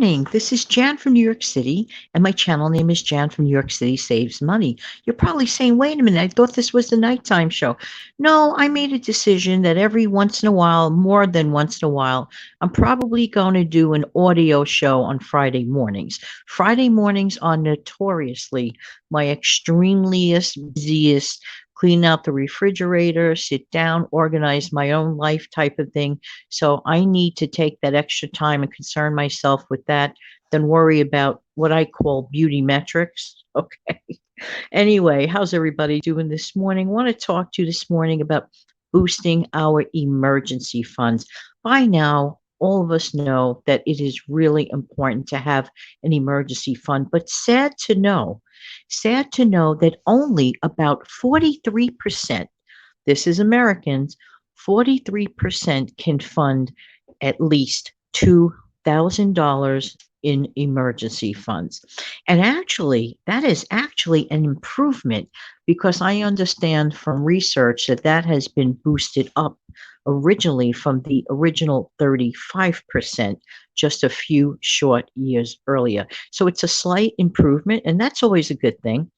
morning. This is Jan from New York City, and my channel name is Jan from New York City Saves Money. You're probably saying, wait a minute, I thought this was the nighttime show. No, I made a decision that every once in a while, more than once in a while, I'm probably going to do an audio show on Friday mornings. Friday mornings are notoriously my extremely busiest. Clean out the refrigerator, sit down, organize my own life type of thing. So I need to take that extra time and concern myself with that than worry about what I call beauty metrics. Okay. Anyway, how's everybody doing this morning? Want to talk to you this morning about boosting our emergency funds. By now, all of us know that it is really important to have an emergency fund, but sad to know that only about 43%, this is Americans, 43% can fund at least $2,000 in emergency funds. And actually, that is actually an improvement because I understand from research that that has been boosted up originally from the original 35% just a few short years earlier. So it's a slight improvement, and that's always a good thing.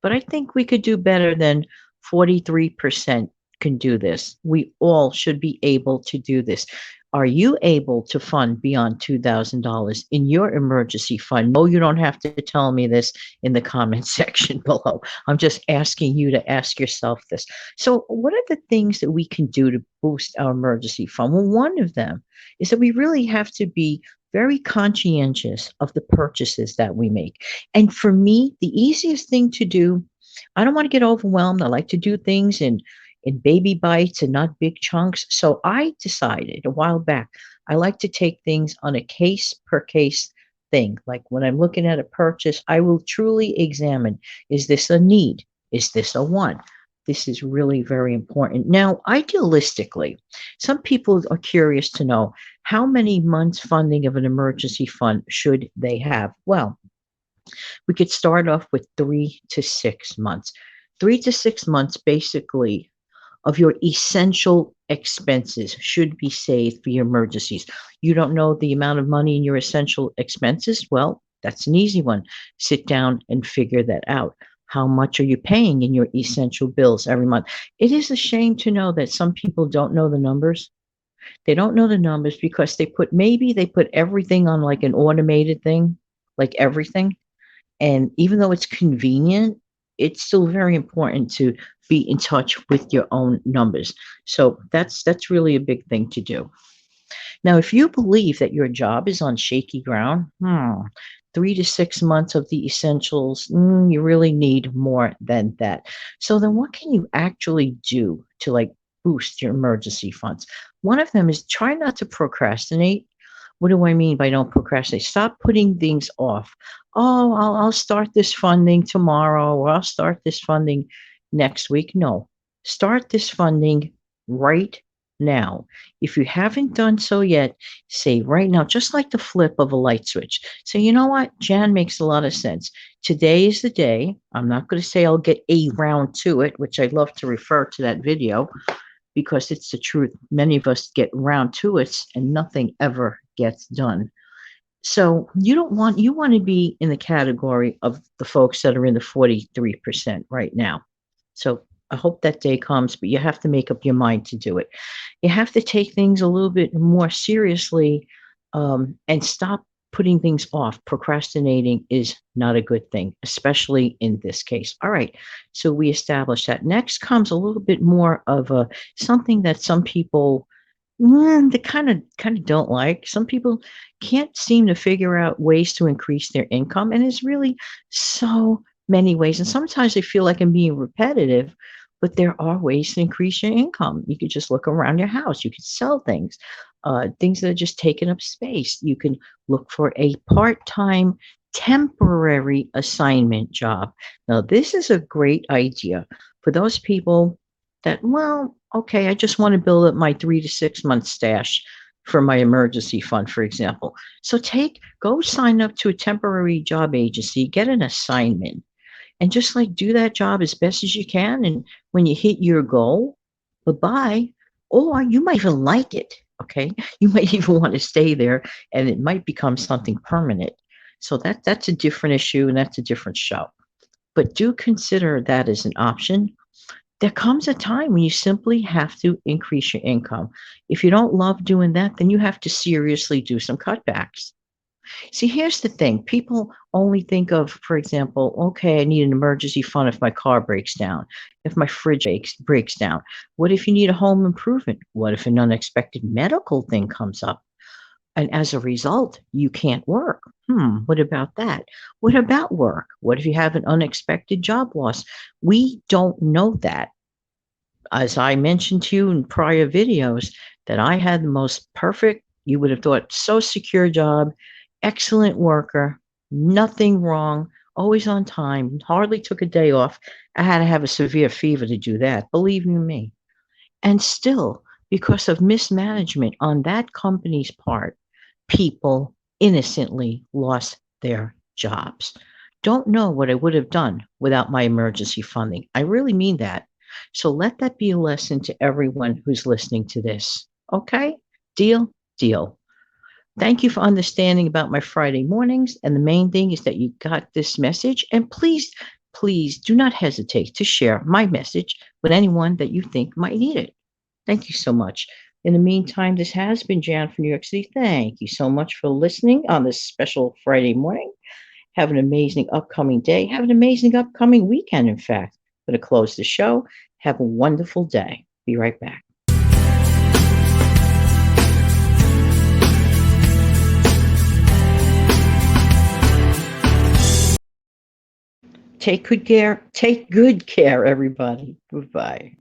But I think we could do better than 43% can do this. We all should be able to do this. Are you able to fund beyond $2,000 in your emergency fund? No, you don't have to tell me this in the comment section below. I'm just asking you to ask yourself this. So, what are the things that we can do to boost our emergency fund? Well, one of them is that we really have to be very conscientious of the purchases that we make. And for me, the easiest thing to do, I don't want to get overwhelmed. I like to do things in baby bites and not big chunks. So I decided a while back, I like to take things on a case per case thing. Like when I'm looking at a purchase, I will truly examine, is this a need? Is this a want? This is really very important. Now, idealistically, some people are curious to know how many months funding of an emergency fund should they have? Well, we could start off with 3 to 6 months. 3 to 6 months basically of your essential expenses should be saved for your emergencies. You don't know the amount of money in your essential expenses? Well, that's an easy one. Sit down and figure that out. How much are you paying in your essential bills every month? It is a shame to know that some people don't know the numbers. They don't know the numbers because maybe they put everything on like an automated thing, like everything. And even though it's convenient, it's still very important to be in touch with your own numbers. So that's really a big thing to do. Now, if you believe that your job is on shaky ground, 3 to 6 months of the essentials, you really need more than that. So then what can you actually do to like boost your emergency funds? One of them is try not to procrastinate. What do I mean by don't procrastinate? Stop putting things off. Oh, I'll start this funding tomorrow, or I'll start this funding next week. No, start this funding right now. If you haven't done so yet, say right now, just like the flip of a light switch. Say, you know what? Jan makes a lot of sense. Today is the day. I'm not going to say I'll get around to it, which I'd love to refer to that video because it's the truth. Many of us get round to it and nothing ever gets done. So you want to be in the category of the folks that are in the 43% right now. So I hope that day comes, but you have to make up your mind to do it. You have to take things a little bit more seriously and stop putting things off. Procrastinating is not a good thing, especially in this case. All right, so we established that. Next comes a little bit more of something that some people they kind of don't like. Some people can't seem to figure out ways to increase their income, and it's really so many ways. And sometimes I feel like I'm being repetitive, but there are ways to increase your income. You could just look around your house. You could sell things, things that are just taking up space. You can look for a part-time temporary assignment job. Now, this is a great idea for those people that, well, okay, I just want to build up my 3 to 6 month stash for my emergency fund, for example. So go sign up to a temporary job agency, get an assignment, and just like do that job as best as you can. And when you hit your goal, bye-bye. Or you might even like it. Okay. You might even want to stay there and it might become something permanent. So that's a different issue and that's a different show. But do consider that as an option. There comes a time when you simply have to increase your income. If you don't love doing that, then you have to seriously do some cutbacks. See, here's the thing. People only think of, for example, okay, I need an emergency fund if my car breaks down, if my fridge breaks down. What if you need a home improvement? What if an unexpected medical thing comes up? And as a result, you can't work. What about that? What about work? What if you have an unexpected job loss? We don't know that. As I mentioned to you in prior videos, that I had the most perfect, you would have thought, so secure job, excellent worker, nothing wrong, always on time, hardly took a day off. I had to have a severe fever to do that, believe you me. And still, because of mismanagement on that company's part, people innocently lost their jobs. Don't know what I would have done without my emergency funding. I really mean that. So let that be a lesson to everyone who's listening to this. Okay? Deal? Deal. Thank you for understanding about my Friday mornings. And the main thing is that you got this message. And please, please do not hesitate to share my message with anyone that you think might need it. Thank you so much. In the meantime, this has been Jan from New York City. Thank you so much for listening on this special Friday morning. Have an amazing upcoming day. Have an amazing upcoming weekend, in fact. I'm going to close the show. Have a wonderful day. Be right back. Take good care. Take good care, everybody. Goodbye.